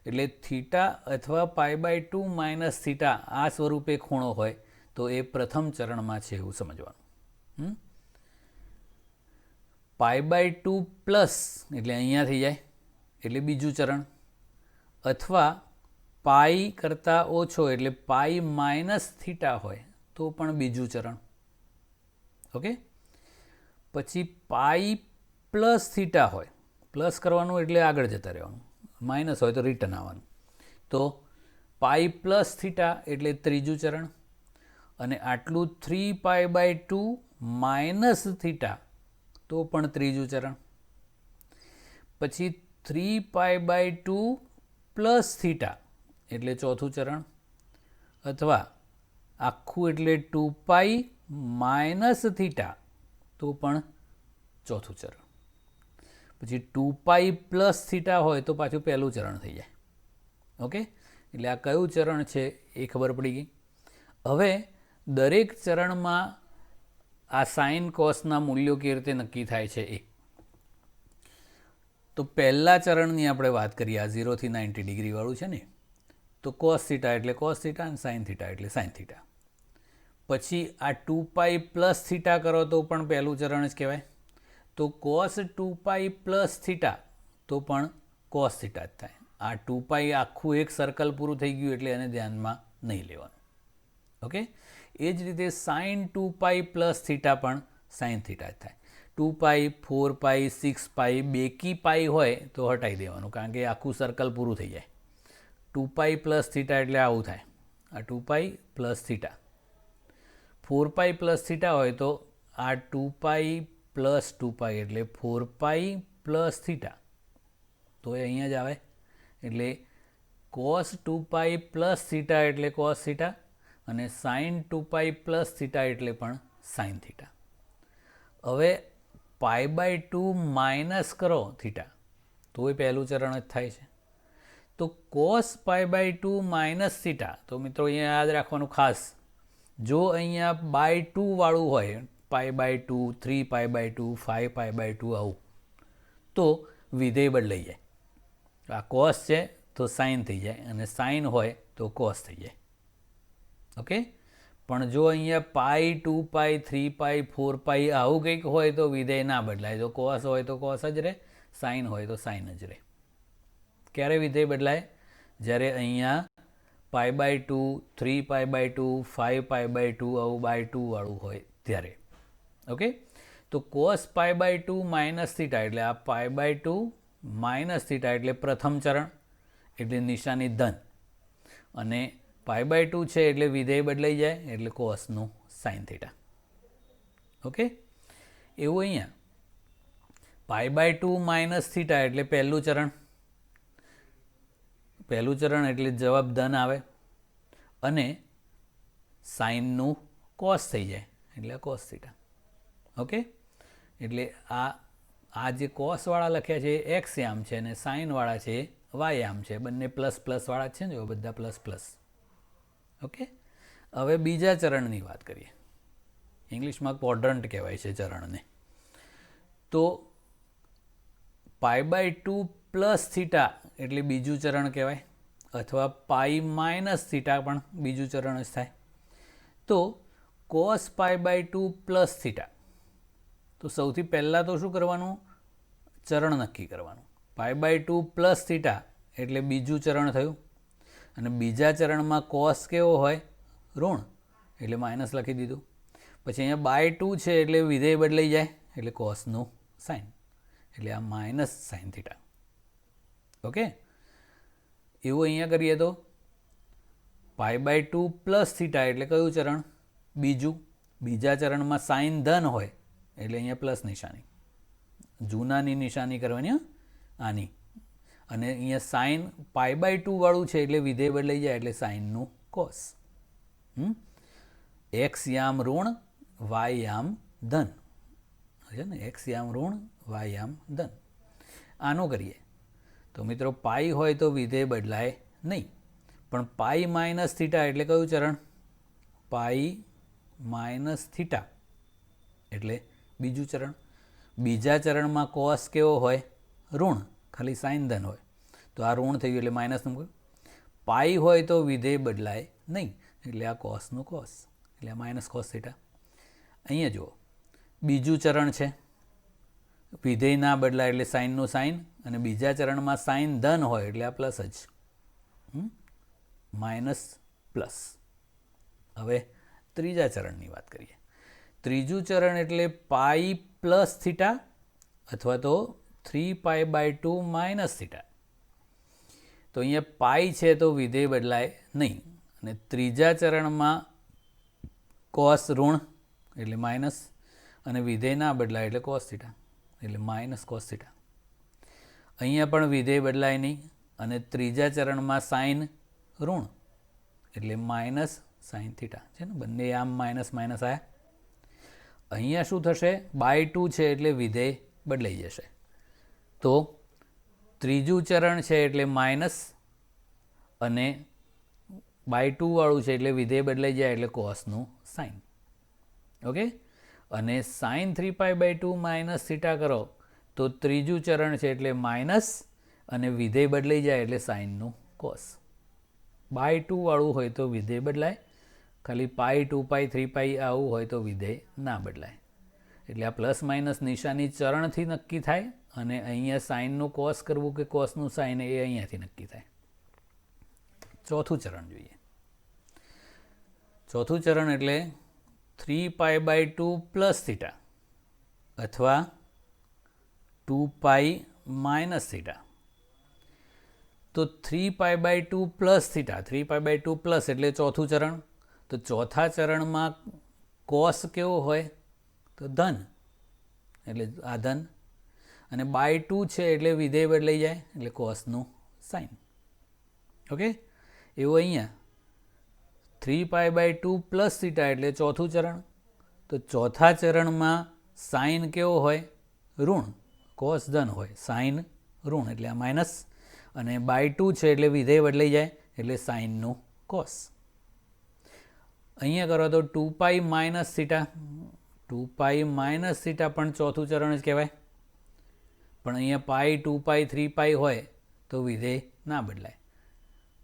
એટલે થીટા અથવા π/2 માઇનસ થીટા આ સ્વરૂપે ખૂણો હોય તો એ પ્રથમ ચરણમાં છે એવું સમજવાનું. π/2 પ્લસ એટલે અહીંયા થઈ જાય એટલે બીજું ચરણ, અથવા પાઈ કરતાં ઓછો એટલે પાઈ માઇનસ થીટા હોય તો પણ બીજું ચરણ. ઓકે, પછી પાઈ પ્લસ થીટા હોય, પ્લસ કરવાનું એટલે આગળ જતા રહેવાનું, માઇનસ હોય તો રિટર્ન આવવાનું, તો પાઈ પ્લસ થીટા એટલે ત્રીજું ચરણ. અને આટલું 3π/2 માઇનસ થીટા તો પણ ત્રીજું ચરણ. પછી 3π/2 પ્લસ થીટા એટલે ચોથું ચરણ, અથવા આખું એટલે 2π માઇનસ થીટા તો પણ ચોથું ચરણ. પછી 2π પ્લસ થીટા હોય તો પાછું પહેલું ચરણ થઈ જાય. ઓકે, એટલે આ કયું ચરણ છે એ ખબર પડી ગઈ. હવે દરેક ચરણમાં આ સાઇન કોસના મૂલ્યો કેવી રીતે નક્કી થાય છે એ. તો પહેલા ચરણની આપણે વાત કરીએ, આ 0 થી 90 ડિગ્રી વાળું છે ને, તો કોસ થીટા એટલે કોસ થીટા અને સાઇન થીટા એટલે સાઇન થીટા. પછી આ 2π પ્લસ થીટા કરો તો પણ પહેલું ચરણ જ કહેવાય, તો કોસ 2π પ્લસ થીટા તો પણ કોસ થીટા જ થાય. આ 2π આખું એક સર્કલ પૂરું થઈ ગયું એટલે એને ધ્યાનમાં નહીં લેવાનું. ઓકે, એ જ રીતે સાઇન 2π પ્લસ થીટા પણ સાઇન થીટા જ થાય. 2π 4π 6π બેકી પાઈ હોય તો હટાવી દેવાનું, કારણ કે આખું સર્કલ પૂરું થઈ જાય. 2π પ્લસ થીટા એટલે આવું થાય, આ 2π પ્લસ થીટા. 4π પ્લસ થીટા હોય તો આ 2π પ્લસ 2π એટલે 4π પ્લસ થીટા, તો એ અહીંયા જ આવે. એટલે કોસ 2π પ્લસ થીટા એટલે કોસ થીટા અને સાઇન 2π પ્લસ થીટા એટલે પણ સાઇન થીટા. હવે π/2 માઇનસ કરો થીટા તો એ પહેલું ચરણ જ થાય છે. તો કોસ π/2 માઇનસ થીટા, તો મિત્રો અહીંયા યાદ રાખવાનું ખાસ, જો અહીંયા by2 વાળું હોય π/2, 3π/2, 5π/2 આવું, તો વિધેય બદલાઈ જાય. આ કોસ છે તો સાઇન થઈ જાય અને સાઇન હોય તો કોસ થઈ જાય. ઓકે, પણ જો અહીંયા પાઈ 2π 3π 4π આવું કંઈક હોય તો વિધેય ના બદલાય. જો કોસ હોય તો કોસ જ રહે, સાઇન હોય તો સાઇન જ રહે. ક્યારે વિધેય બદલાય? જ્યારે અહીંયા π/2, 3π/2, 5π/2 આવું by2 વાળું હોય ત્યારે. ઓકે, તો કોસ π/2 માઇનસ થીટા એટલે આ π/2 માઇનસ થીટા એટલે પ્રથમ ચરણ એટલે નિશાની ધન, અને π/2 છે એટલે વિધેય બદલાઈ જાય એટલે કોસનું સાઇન થીટા. ઓકે, એવું અહીંયા π/2 માઇનસ થીટા એટલે પહેલું ચરણ એટલે જવાબ ધન આવે અને સાઇનનું કોસ થઈ જાય એટલે કોસ થીટા. ઓકે, એટલે આ જે કોસવાળા લખ્યા છે એ એક્સ યામ છે અને સાઇનવાળા છે એ વાય યામ છે. બંને પ્લસ પ્લસવાળા છે ને, જો બધા પ્લસ પ્લસ. ઓકે, હવે બીજા ચરણની વાત કરીએ. ઇંગ્લિશમાં ક્વોડ્રન્ટ કહેવાય છે ચરણને. તો π/2 પ્લસ થીટા એટલે બીજું ચરણ કહેવાય, અથવા પાઈ માઇનસ થીટા પણ બીજું ચરણ જ થાય. તો કોસ π/2 પ્લસ થીટા, તો સૌથી પહેલાં તો શું કરવાનું? ચરણ નક્કી કરવાનું. π/2 પ્લસ થીટા એટલે બીજું ચરણ થયું, અને બીજા ચરણમાં કોસ કેવો હોય? ઋણ, એટલે માઇનસ લખી દીધું. પછી અહીંયા by2 છે એટલે વિધેય બદલાઈ જાય એટલે કોસનું સાઇન, એટલે આ માઇનસ સાઇન થીટા. ઓકે, એવું અહીંયા કરીએ તો π/2 પ્લસ થીટા એટલે કયું ચરણ? બીજું. બીજા ચરણમાં સાઇન ધન હોય એટલે અહીંયા પ્લસ નિશાની, જૂનાની નિશાની કરવાની, આની. અને અહીંયા સાઇન π/2 વાળું છે એટલે વિધેય બદલાઈ જાય એટલે સાઇનનું કોસ. એક્સ યામ ઋણ, વાય યામ ધન છે ને, એક્સ યામ ઋણ, વાય યામ ધન. આનું કરીએ તો મિત્રો પાઈ હોય તો વિધેય બદલાય નહીં, પણ પાઈ માઇનસ થીટા એટલે કયું ચરણ? પાઈ માઇનસ થીટા એટલે બીજું ચરણ. બીજા ચરણમાં કોસ કેવો હોય? ઋણ, ખાલી સાઇન ધન હોય, તો આ ઋણ થઈ ગયું એટલે માઇનસ નંબર. પાઈ હોય તો વિધેય બદલાય નહીં એટલે આ કોસનું કોસ, એટલે આ માઇનસ કોસ થીટા. અહીંયા જુઓ, બીજું ચરણ છે, વિધેય ના બદલાય એટલે સાઇનનું સાઇન, અને બીજા ચરણમાં સાઇન ધન હોય એટલે આ પ્લસ જ, માઇનસ પ્લસ. હવે ત્રીજા ચરણની વાત કરીએ. ત્રીજું ચરણ એટલે પાઈ પ્લસ થીટા અથવા તો 3π/2 માઇનસ થીટા. તો અહીંયા પાઈ છે તો વિધેય બદલાય નહીં, અને ત્રીજા ચરણમાં કોસ ઋણ એટલે માઇનસ, અને વિધેય ના બદલાય એટલે કોસ થીટા એટલે માઇનસ કોસ થીટા. અહીંયા પણ વિધેય બદલાય નહીં, અને ત્રીજા ચરણમાં સાઇન ઋણ એટલે માઇનસ સાઇન થીટા છે ને, બંને આમ માઇનસ માઇનસ આવ્યા. અહીંયા શું થશે? by2 છે એટલે વિધેય બદલાઈ જશે. તો ત્રીજું ચરણ છે એટલે માઇનસ, અને by2 વાળું છે એટલે વિધેય બદલાઈ જાય એટલે કોસનું સાઇન. ઓકે, અને સાઇન 3π/2 માઇનસ થીટા કરો તો ત્રીજું ચરણ છે એટલે માઇનસ, અને વિધેય બદલાઈ જાય એટલે સાઇનનું કોસ. by2 વાળું હોય તો વિધેય બદલાય, ખાલી પાઈ 2π 3π આવું હોય તો વિધેય ના બદલાય. એટલે આ પ્લસ માઇનસ નિશાની ચરણથી નક્કી થાય, અને અહીંયા સાઇનનું કોસ કરવું કે કોસનું સાઇન એ અહીંયાથી નક્કી થાય. ચોથું ચરણ જોઈએ. ચોથું ચરણ એટલે 3π/2 પ્લસ થીટા અથવા 2π માઇનસ થીટા. તો 3π/2 પ્લસ થીટા, 3π/2 પ્લસ એટલે ચોથું ચરણ. તો ચોથા ચરણમાં કોસ કેવો હોય? તો ધન, એટલે આ ધન, અને by2 છે એટલે વિધેય બદલાઈ જાય એટલે કોસનું સાઇન. ઓકે, એવું અહીંયા 3π/2 પ્લસ થીટા એટલે ચોથું ચરણ. તો ચોથા ચરણમાં સાઇન કેવો હોય? ઋણ. કોસ ધન હોય, સાઇન ઋણ એટલે આ માઇનસ, અને /2 છે એટલે વિધેય બદલાઈ જાય એટલે સાઇનનું કોસ. અહીંયા કરો તો 2π માઇનસ થીટા, 2π માઇનસ થીટા પણ ચોથું ચરણ જ કહેવાય. પણ અહીંયા π 2π 3π હોય તો વિધેય ના બદલાય.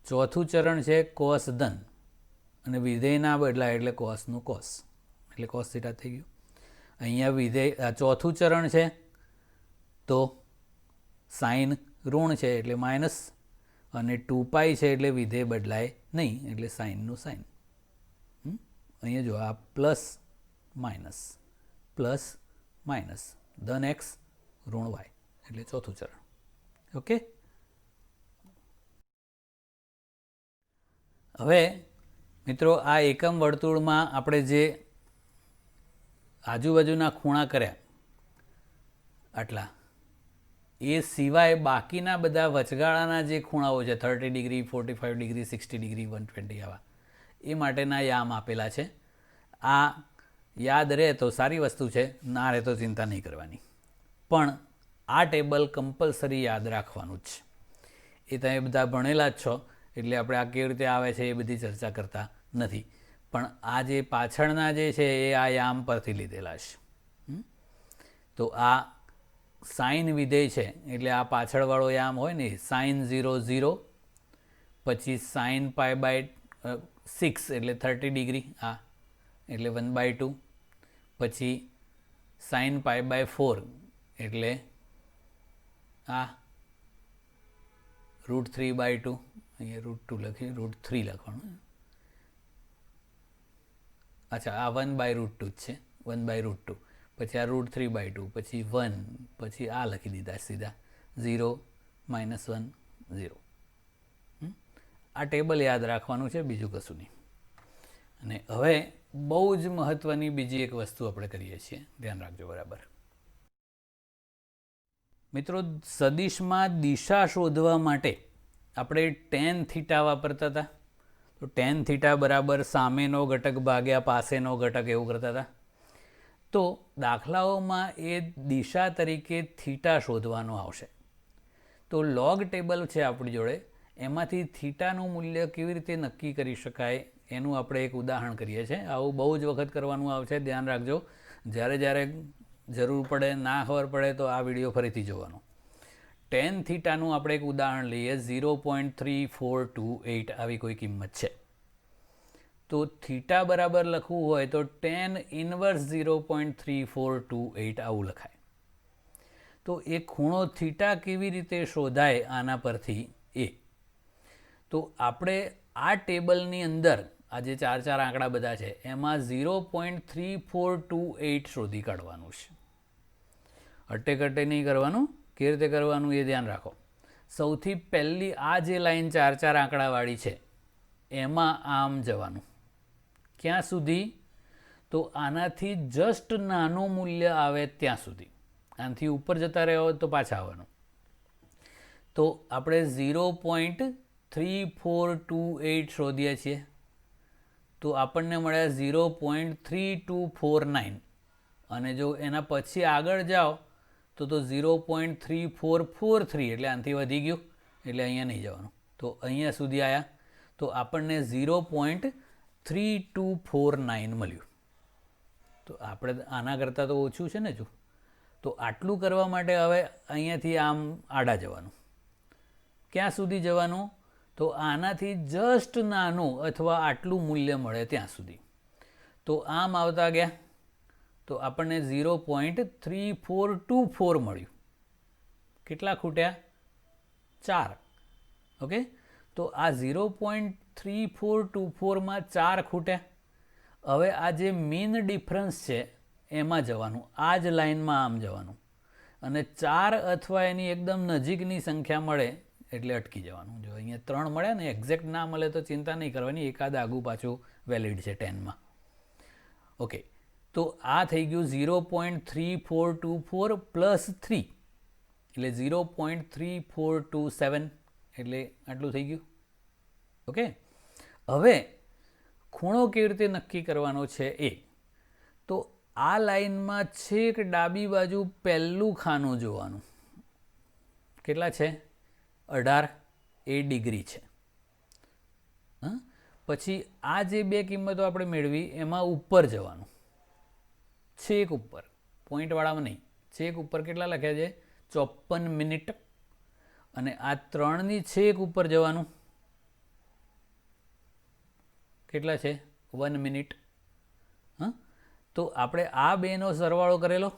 ચોથું ચરણ છે કોસ ધન, અને વિધેય ના બદલાય એટલે કોસનું કોસ, એટલે કોસ થીટા થઈ ગયું. અહીંયા વિધેય ચોથું ચરણ છે તો સાઇન ઋણ છે એટલે માઇનસ, અને 2π છે એટલે વિધેય બદલાય નહીં એટલે સાઇનનું સાઇન. અહીંયા જો આ પ્લસ માઇનસ ધન એક્સ ઋણ વાય એટલે ચોથું ચરણ. ઓકે, હવે મિત્રો આ એકમ વર્તુળમાં આપણે જે આજુબાજુના ખૂણા કર્યા આટલા, એ સિવાય બાકીના બધા વચગાળાના જે ખૂણાઓ છે 30 ડિગ્રી, 45 ડિગ્રી, 60 ડિગ્રી, 120 આવા, એ માટેના યામ આપેલા છે. આ યાદ રહે તો સારી વસ્તુ છે, ના રહે તો ચિંતા નહીં કરવાની. પણ આ ટેબલ કમ્પલસરી યાદ રાખવાનું જ છે. એ તમે બધા ભણેલા જ છો એટલે આપણે આ કેવી રીતે આવે છે એ બધી ચર્ચા કરતા નથી. પણ આ જે પાછળના જે છે એ આ યામ પરથી લીધેલા છે. તો આ સાઇન વિધેય છે એટલે આ પાછળવાળો યામ હોય ને, સાઇન 0 0, પછી સાઇન π/6 એટલે 30 ડિગ્રી, આ એટલે 1/2, પછી સાઇન π/4 એટલે આ √3/2, અહીંયા √2 લખી, √3 લખવાનું. અચ્છા, આ 1/√2 જ છે, 1/√2, પછી આ √3/2, પછી 1, પછી આ લખી દીધા સીધા 0 -1 0. આ ટેબલ યાદ રાખવાનું છે, બીજું કશું નહીં. અને હવે બહુ જ મહત્ત્વની બીજી એક વસ્તુ આપણે કરીએ છીએ, ધ્યાન રાખજો બરાબર. મિત્રો, સદિશમાં દિશા શોધવા માટે આપણે tan થીટા વાપરતા હતા. તો tan થીટા બરાબર સામેનો ઘટક ભાગ્યા પાસેનો ઘટક એવું કરતા હતા. તો દાખલાઓમાં એ દિશા તરીકે થીટા શોધવાનો આવશે. તો લોગ ટેબલ છે આપણી જોડે, એમાંથી થીટાનું મૂલ્ય કેવી રીતે નક્કી કરી શકાય એનું આપણે એક ઉદાહરણ કરીએ છીએ. આવું બહુ જ વખત કરવાનું આવશે, ધ્યાન રાખજો. જ્યારે જરૂર પડે, ના ખબર પડે તો આ વિડીયો ફરીથી જોવાનો. tan થીટાનું આપણે એક ઉદાહરણ લઈએ, 0.3428 આવી કોઈ કિંમત છે. તો થીટા બરાબર લખવું હોય તો tan ઇન્વર્સ 0.3428 આવું લખાય. તો એ ખૂણો થીટા કેવી રીતે શોધાય આના પરથી એ. તો આપણે આ ટેબલની અંદર આ જે 4 આંકડા બધા છે એમાં 0.3428 શોધી કાઢવાનું છે. અટ્ટે નહીં કરવાનું, કેવી રીતે કરવાનું એ ધ્યાન રાખો. સૌથી પહેલી આ જે લાઈન 4 આંકડાવાળી છે એમાં આમ જવાનું. ક્યાં સુધી? તો આનાથી જસ્ટ નાનું મૂલ્ય આવે ત્યાં સુધી. આનાથી ઉપર જતા રહ્યા હોય તો પાછા આવવાનું. તો આપણે 0.3428 શોધીએ છીએ તો આપણને મળ્યા 0.3249, અને જો એના પછી આગળ જાઓ તો 0.3443, એટલે આનાથી વધી ગયું એટલે અહીંયા નહીં જવાનું. તો અહીંયા સુધી આવ્યા તો આપણને 0.3249 મળ્યું. તો આપણે આના કરતાં તો ઓછું છે ને જો. તો આટલું કરવા માટે હવે અહીંયાથી આમ આડા જવાનું. ક્યાં સુધી જવાનું? તો આનાથી જસ્ટ નાનું અથવા આટલું મૂલ્ય મળે ત્યાં સુધી. તો આમ આવતા ગયા તો આપણને 0.3424 મળ્યું. કેટલા ખૂટ્યા? 4. ઓકે, તો આ 0.3424માં 4 ખૂટ્યા. હવે આ જે મીન ડિફરન્સ છે એમાં જવાનું, આ જ લાઇનમાં આમ જવાનું, અને 4 અથવા એની એકદમ નજીકની સંખ્યા મળે એટલે અટકી જવાનું. જો અહીંયા 3 મળ્યા ને, એક્ઝેક્ટ ના મળે તો ચિંતા નહીં કરવાની, એકાદ આગું પાછું વેલિડ છે 10માં. ઓકે, તો આ થઈ ગયું 0.3424 પ્લસ 3 એટલે 0.3427, એટલે આટલું થઈ ગયું. ઓકે, હવે ખૂણો કેવી રીતે નક્કી કરવાનો છે એ તો આ લાઈનમાં છેક ડાબી બાજુ પહેલું ખાનું જોવાનું. કેટલા છે? 18 એ ડિગ્રી છે. પછી આ જે બે કિંમતો આપણે મેળવી એમાં ઉપર જવાનું, છેક ઉપર, પોઈન્ટવાળામાં નહીં, છેક ઉપર કેટલા લખ્યા છે? 54 મિનિટ. અને આ 3ની છેક ઉપર જવાનું કેટલા છે? 1 મિનિટ. તો આપણે આ બેનો સરવાળો કરેલો,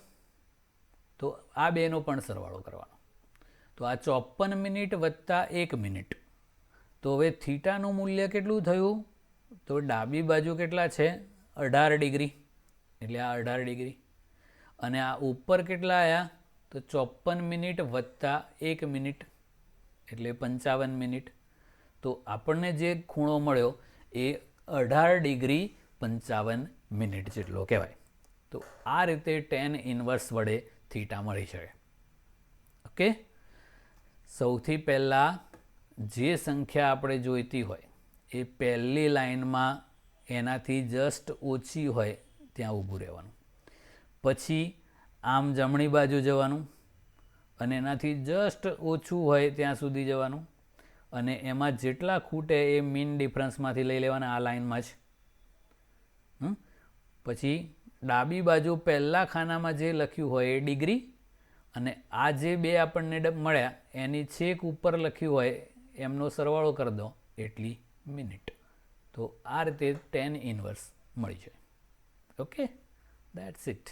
તો આ બેનો પણ સરવાળો કરવાનો. તો આ 54 મિનિટ વત્તા 1 મિનિટ. તો હવે થીટાનું મૂલ્ય કેટલું થયું? તો ડાબી બાજુ કેટલા છે? 18 ડિગ્રી, એટલે આ 18 ડિગ્રી. અને આ ઉપર કેટલા આવ્યા? તો 54 મિનિટ વત્તા 1 મિનિટ, એટલે 55 મિનિટ. તો આપણને જે ખૂણો મળ્યો એ 18 ડિગ્રી 55 મિનિટ જેટલો કહેવાય. તો આ રીતે tan ઇન્વર્સ વડે થીટા મળી શકે. ઓકે, સૌથી પહેલાં જે સંખ્યા આપણે જોઈતી હોય એ પહેલી લાઈનમાં એનાથી જસ્ટ ઓછી હોય ત્યાં ઊભું રહેવાનું. પછી આમ જમણી બાજુ જવાનું અને એનાથી જસ્ટ ઓછું હોય ત્યાં સુધી જવાનું. અને એમાં જેટલા ખૂટે એ મીન ડિફરન્સમાંથી લઈ લેવાના આ લાઈનમાં જ. પછી ડાબી બાજુ પહેલા ખાનામાં જે લખ્યું હોય એ ડિગ્રી, અને આ જે બે આપણને મળ્યા એની છેક ઉપર લખ્યું હોય એમનો સરવાળો કરી દો એટલી મિનિટ. તો આ રીતે tan ઇન્વર્સ મળી જાય. Okay, that's it.